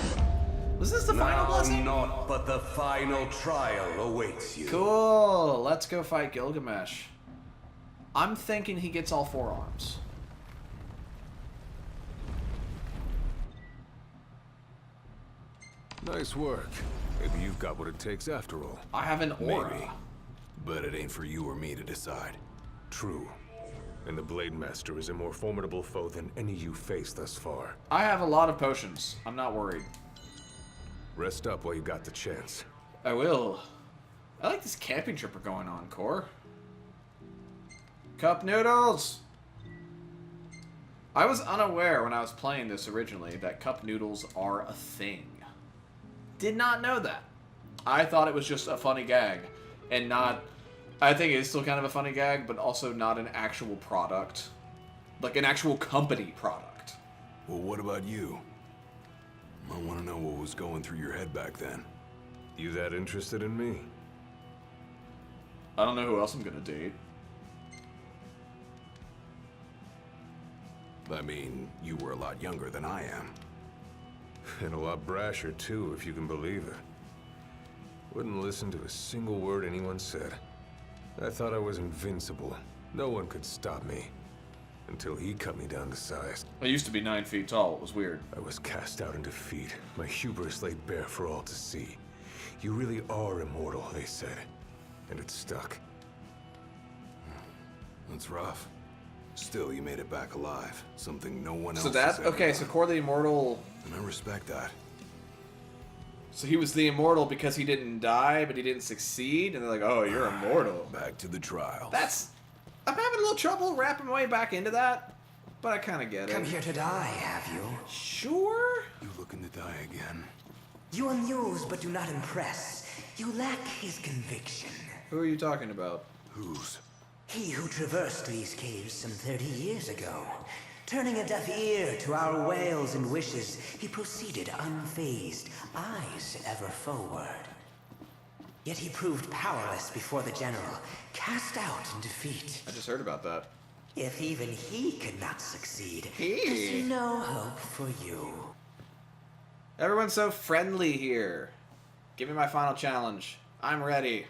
Was this the final blessing? Naught but the final trial awaits you. Cool. Let's go fight Gilgamesh. I'm thinking he gets all 4 arms. Nice work. Maybe you've got what it takes after all. I have an aura. Maybe. But it ain't for you or me to decide. True. And the Blade Master is a more formidable foe than any you've faced thus far. I have a lot of potions. I'm not worried. Rest up while you got the chance. I will. I like this camping trip we're going on, Core. Cup noodles! I was unaware when I was playing this originally that cup noodles are a thing. Did not know that. I thought it was just a funny gag. And not... I think it is still kind of a funny gag, but also not an actual product. Like an actual company product. Well, what about you? I want to know what was going through your head back then. You that interested in me? I don't know who else I'm gonna date. I mean, you were a lot younger than I am. And a lot brasher, too, if you can believe it. Wouldn't listen to a single word anyone said. I thought I was invincible. No one could stop me. Until he cut me down to size. I used to be 9 feet tall. It was weird. I was cast out in defeat. My hubris laid bare for all to see. You really are immortal, they said. And it stuck. That's rough. Still, you made it back alive. Something no one else So that... has ever Okay, done. so Core the Immortal... And I respect that. So he was the Immortal because he didn't die, but he didn't succeed? And they're like, oh, you're immortal. Back to the trial. That's... I'm having a little trouble wrapping my way back into that. But I kind of get it. Come here to die, have you? Sure? You looking to die again? You amuse but do not impress. You lack his conviction. Who are you talking about? Whose? He who traversed these caves some 30 years ago. Turning a deaf ear to our wails and wishes, he proceeded unfazed, eyes ever forward. Yet he proved powerless before the general, cast out in defeat. I just heard about that. If even he could not succeed, He? there's no hope for you. Everyone's so friendly here. Give me my final challenge. I'm ready.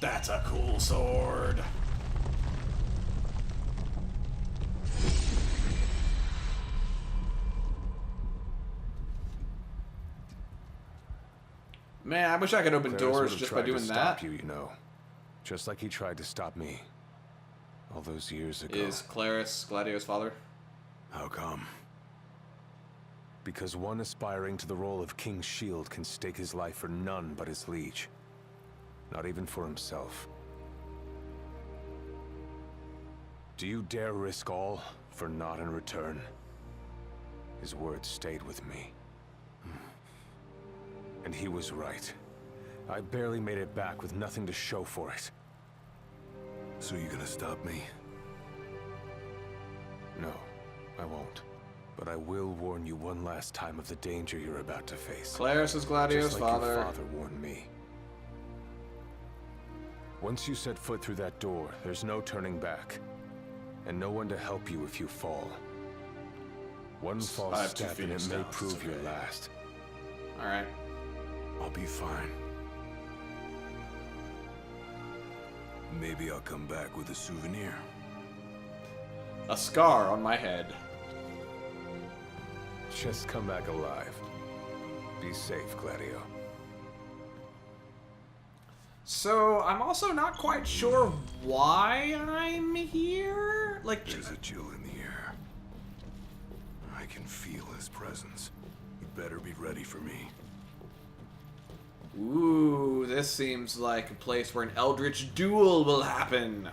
That's a cool sword. Man, I wish I could open Clarus doors would've just by tried to doing stop that. you know. Just like he tried to stop me. All those years ago. Is Clarus Gladio's father? How come? Because one aspiring to the role of King's Shield can stake his life for none but his liege. Not even for himself. Do you dare risk all for naught in return? His words stayed with me. And he was right. I barely made it back with nothing to show for it. So you gonna stop me? No, I won't. But I will warn you one last time of the danger you're about to face. Clarus is Gladio's Just like father. your father warned me. Once you set foot through that door, there's no turning back. And no one to help you if you fall. One I false have 2 step and it Phoenix may Downs, prove it's your okay. last. Alright. I'll be fine. Maybe I'll come back with a souvenir. A scar on my head. Just come back alive. Be safe, Gladio. So, I'm also not quite sure why I'm here. Like, There's a chill in the air. I can feel his presence. You better be ready for me. ooh, this seems like a place where an eldritch duel will happen.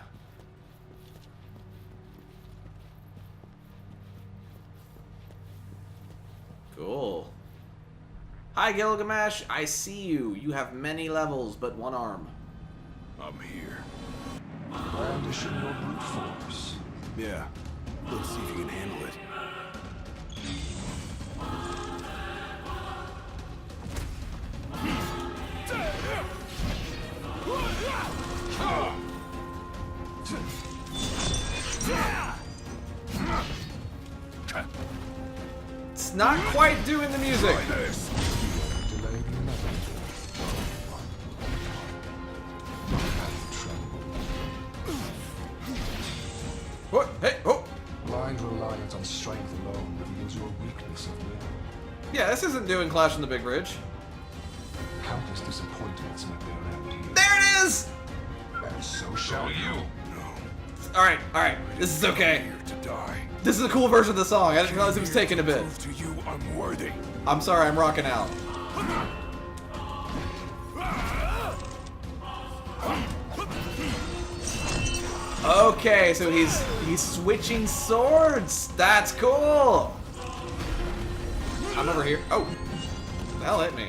Cool. Hi, Gilgamesh. I see you. You have many levels, but one arm. I'm here. Brandishing your brute force. Yeah. Let's see if you can handle it. It's not quite doing the music. Delay the inevitable. What? Hey, oh! Blind reliance on strength alone reveals your weakness of will. Yeah, this isn't doing Clash on the Big Bridge. Countless disappointments met their end here. There it is! And so shall you. Alright, alright. This is okay. Here to die. This is a cool version of the song. I didn't realize it was taking a bit. Prove to you I'm worthy. I'm sorry, I'm rocking out. Okay, so he's switching swords. That's cool. I'm over here. Oh, the hell hit me.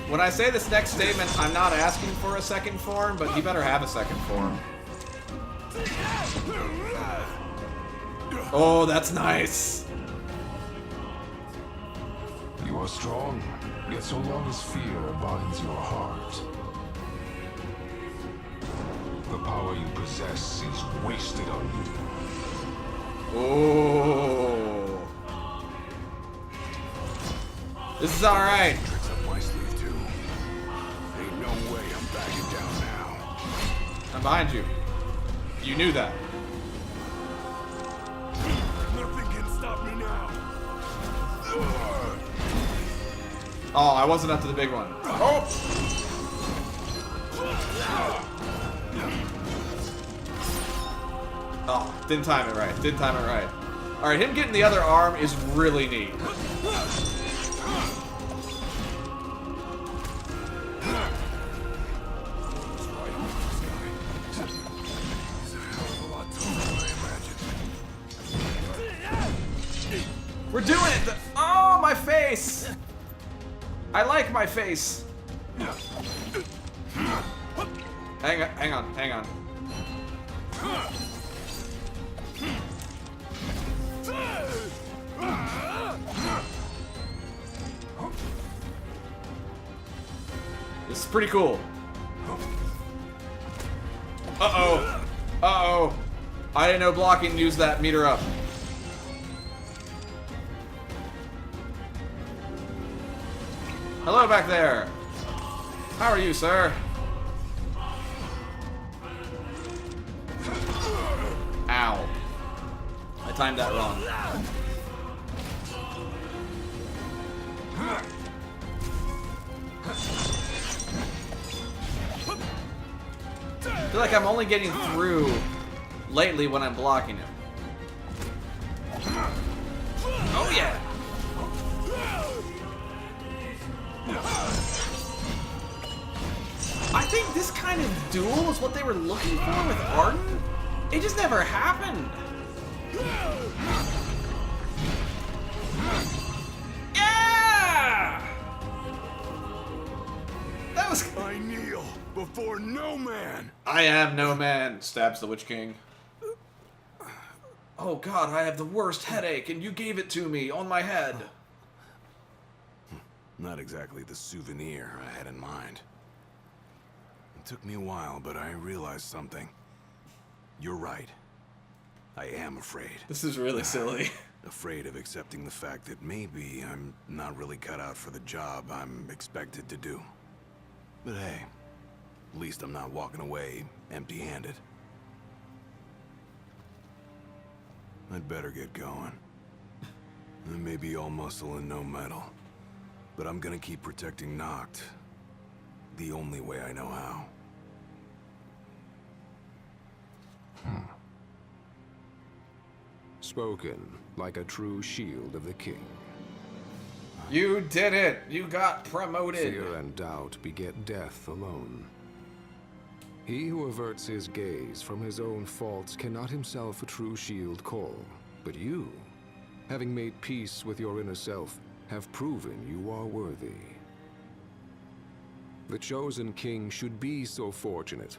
When I say this next statement, I'm not asking for a second form, but he better have a second form. Oh, that's nice. You are strong, yet so long as fear binds your heart, the power you possess is wasted on you. Oh. This is alright. Tricks up my sleeve too. Ain't no way I'm backing down now. I'm behind you. You knew that. Nothing can stop me now. Oh, I wasn't up to the big one. Oh! Oh, didn't time it right. Didn't time it right. Alright, him getting the other arm is really neat. We're doing it! Oh, my face! I like my face. Hang on, hang on. This is pretty cool. Uh-oh. Uh-oh. I didn't know blocking used that meter up. Hello back there. How are you, sir? Ow. I timed that wrong. I feel like I'm only getting through lately when I'm blocking him. Oh yeah! I think this kind of duel is what they were looking for with Arden. It just never happened. Yeah! That was... I kneel before no man. I am no man, stabs the Witch King. Oh god, I have the worst headache and you gave it to me on my head. Not exactly the souvenir I had in mind. It took me a while, but I realized something. You're right. I am afraid. This is really silly. Afraid of accepting the fact that maybe I'm not really cut out for the job I'm expected to do. But hey, at least I'm not walking away empty-handed. I'd better get going. I may be all muscle and no metal, but I'm gonna keep protecting Noct the only way I know how. Spoken like a true shield of the king. You did it! You got promoted! Fear and doubt beget death alone. He who averts his gaze from his own faults cannot himself a true shield call. But you, having made peace with your inner self, have proven you are worthy. The chosen king should be so fortunate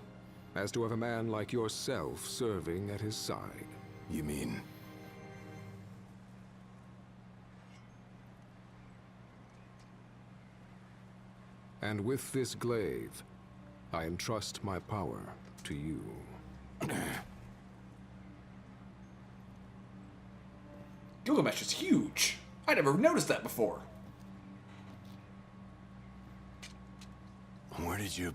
as to have a man like yourself serving at his side. You mean... And with this glaive, I entrust my power to you. Gilgamesh is huge. I never noticed that before. Where did you...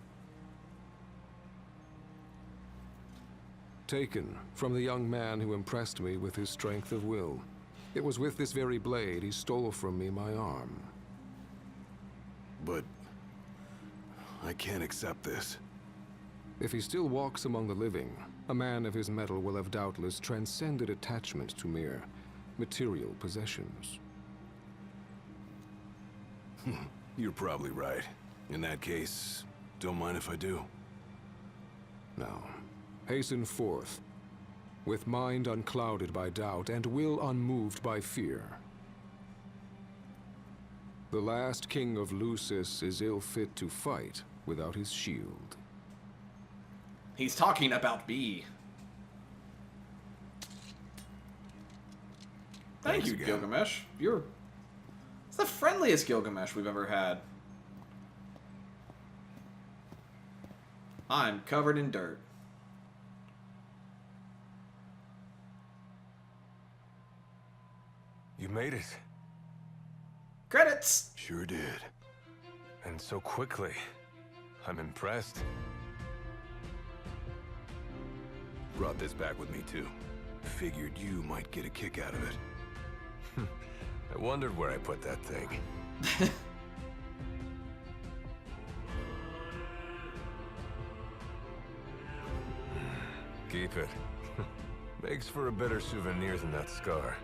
Taken from the young man who impressed me with his strength of will. It was with this very blade he stole from me my arm. But... I can't accept this. If he still walks among the living, a man of his mettle will have doubtless transcended attachment to mere material possessions. You're probably right. In that case, don't mind if I do. Now, hasten forth, with mind unclouded by doubt and will unmoved by fear. The last king of Lucis is ill fit to fight without his shield. He's talking about B. Thank you, Gilgamesh. It's the friendliest Gilgamesh we've ever had. I'm covered in dirt. You made it. Credits! Sure did. And so quickly. I'm impressed. Brought this back with me too. Figured you might get a kick out of it. I wondered where I put that thing. Keep it. Makes for a better souvenir than that scar.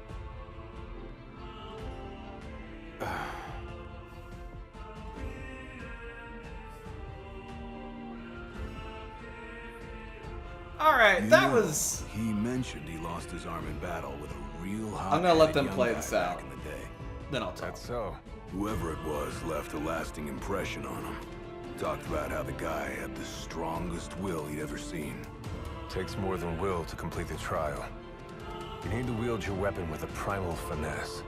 Alright, that was... He mentioned he lost his arm in battle with a real hot. I'm gonna let them play this out. Back in the day. Then I'll talk. That's so. Whoever it was left a lasting impression on him. Talked about how the guy had the strongest will he'd ever seen. Takes more than will to complete the trial. You need to wield your weapon with a primal finesse.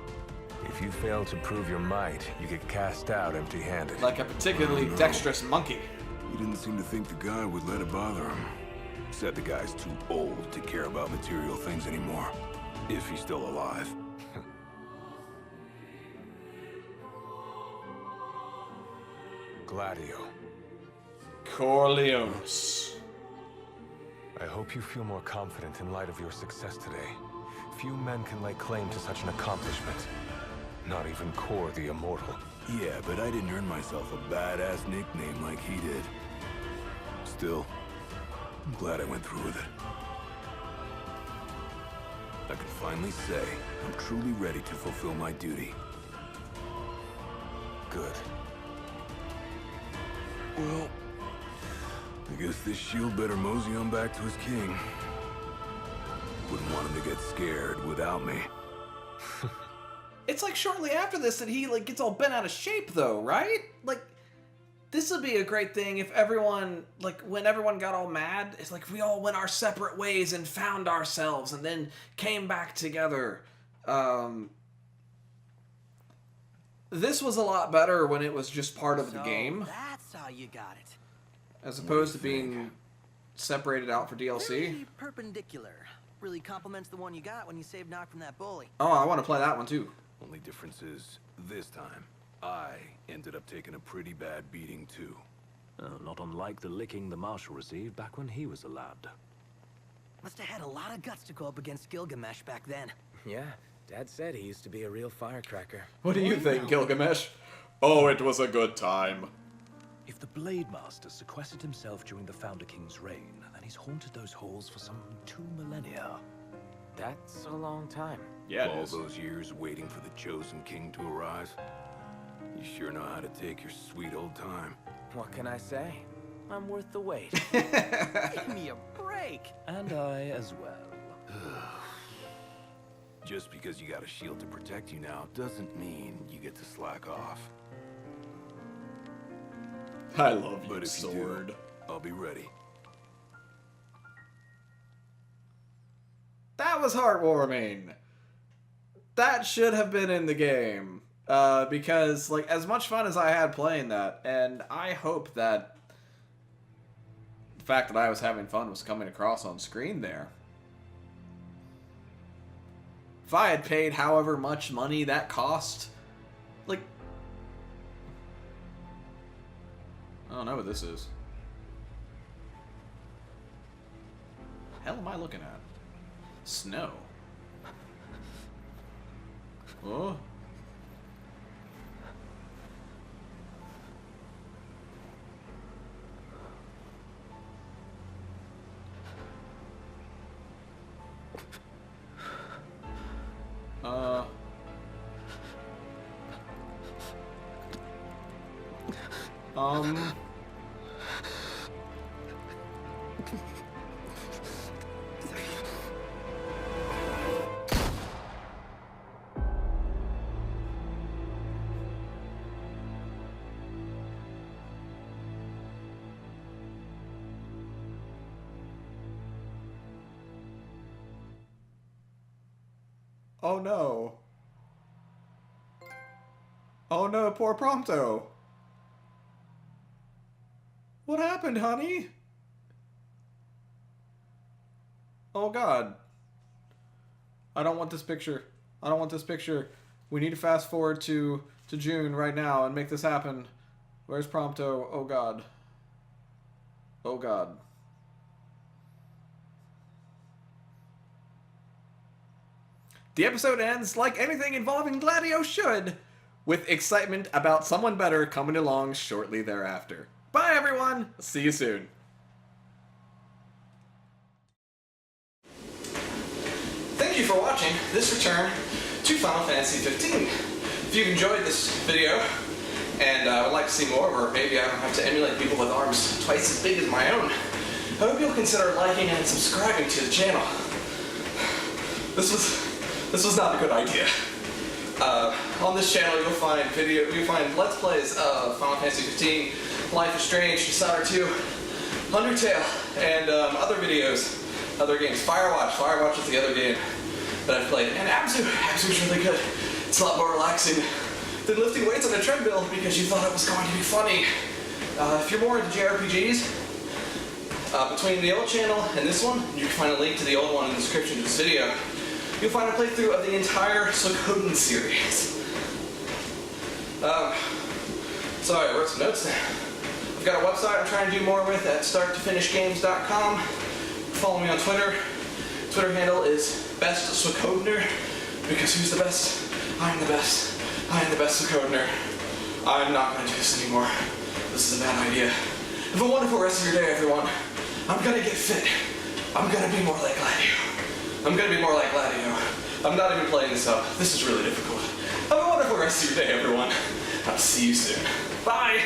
If you fail to prove your might, you get cast out empty-handed. Like a particularly dexterous monkey. He didn't seem to think the guy would let it bother him. Said the guy's too old to care about material things anymore. If he's still alive. Gladio. Corleones. I hope you feel more confident in light of your success today. Few men can lay claim to such an accomplishment. Not even Kor the Immortal. Yeah, but I didn't earn myself a badass nickname like he did. Still, I'm glad I went through with it. I can finally say I'm truly ready to fulfill my duty. Good. Well, I guess this shield better mosey on back to his king. Wouldn't want him to get scared without me. It's like shortly after this that he like gets all bent out of shape though, right? Like, this would be a great thing if everyone, like, when everyone got all mad, it's like we all went our separate ways and found ourselves and then came back together. This was a lot better when it was just part of the game. That's how you got it. As opposed to being separated out for DLC. Very perpendicular. Really complements the one you got when you saved Noct from that bully. Oh, I want to play that one too. Only difference is, this time, I ended up taking a pretty bad beating too. Not unlike the licking the Marshal received back when he was a lad. Must have had a lot of guts to go up against Gilgamesh back then. Yeah, Dad said he used to be a real firecracker. What do you think, Gilgamesh? Oh, it was a good time. If the Blade Master sequestered himself during the Founder King's reign, then he's haunted those halls for some 2 millennia. That's a long time. Yeah, all those years waiting for the chosen king to arise. You sure know how to take your sweet old time. What can I say? I'm worth the wait. Give me a break. And I as well. Just because you got a shield to protect you now doesn't mean you get to slack off. I love you, But if sword. you do, I'll be ready. That was heartwarming. That should have been in the game. Because, like, as much fun as I had playing that, and I hope that the fact that I was having fun was coming across on screen there. If I had paid however much money that cost, like, I don't know what this is. Hell am I looking at? Snow. Oh. Oh no. Oh no, poor Prompto. What happened, honey? Oh god. I don't want this picture. I don't want this picture. We need to fast forward to June right now and make this happen. Where's Prompto? Oh god. Oh god. The episode ends like anything involving Gladio should, with excitement about someone better coming along shortly thereafter. Bye everyone! See you soon. Thank you for watching this return to Final Fantasy 15. If you've enjoyed this video and would like to see more, or maybe I don't have to emulate people with arms twice as big as my own, I hope you'll consider liking and subscribing to the channel. This was not a good idea. On this channel, you'll find Let's Plays of Final Fantasy 15, Life is Strange, Dishonored 2, Undertale, and other videos, other games. Firewatch is the other game that I've played, and Abzu's really good. It's a lot more relaxing than lifting weights on a treadmill because you thought it was going to be funny. If you're more into JRPGs, between the old channel and this one, you can find a link to the old one in the description of this video. You'll find a playthrough of the entire Suikoden series. So I wrote some notes down. I've got a website I'm trying to do more with at starttofinishgames.com. Follow me on Twitter. Twitter handle is bestsuikodener, because who's the best? I'm the best. I am the best Suikodener. I'm not going to do this anymore. This is a bad idea. Have a wonderful rest of your day, everyone. I'm going to get fit. I'm going to be more like Gladio. I'm going to be more like Gladio. I'm not even playing this up. This is really difficult. Have a wonderful rest of your day, everyone. I'll see you soon. Bye!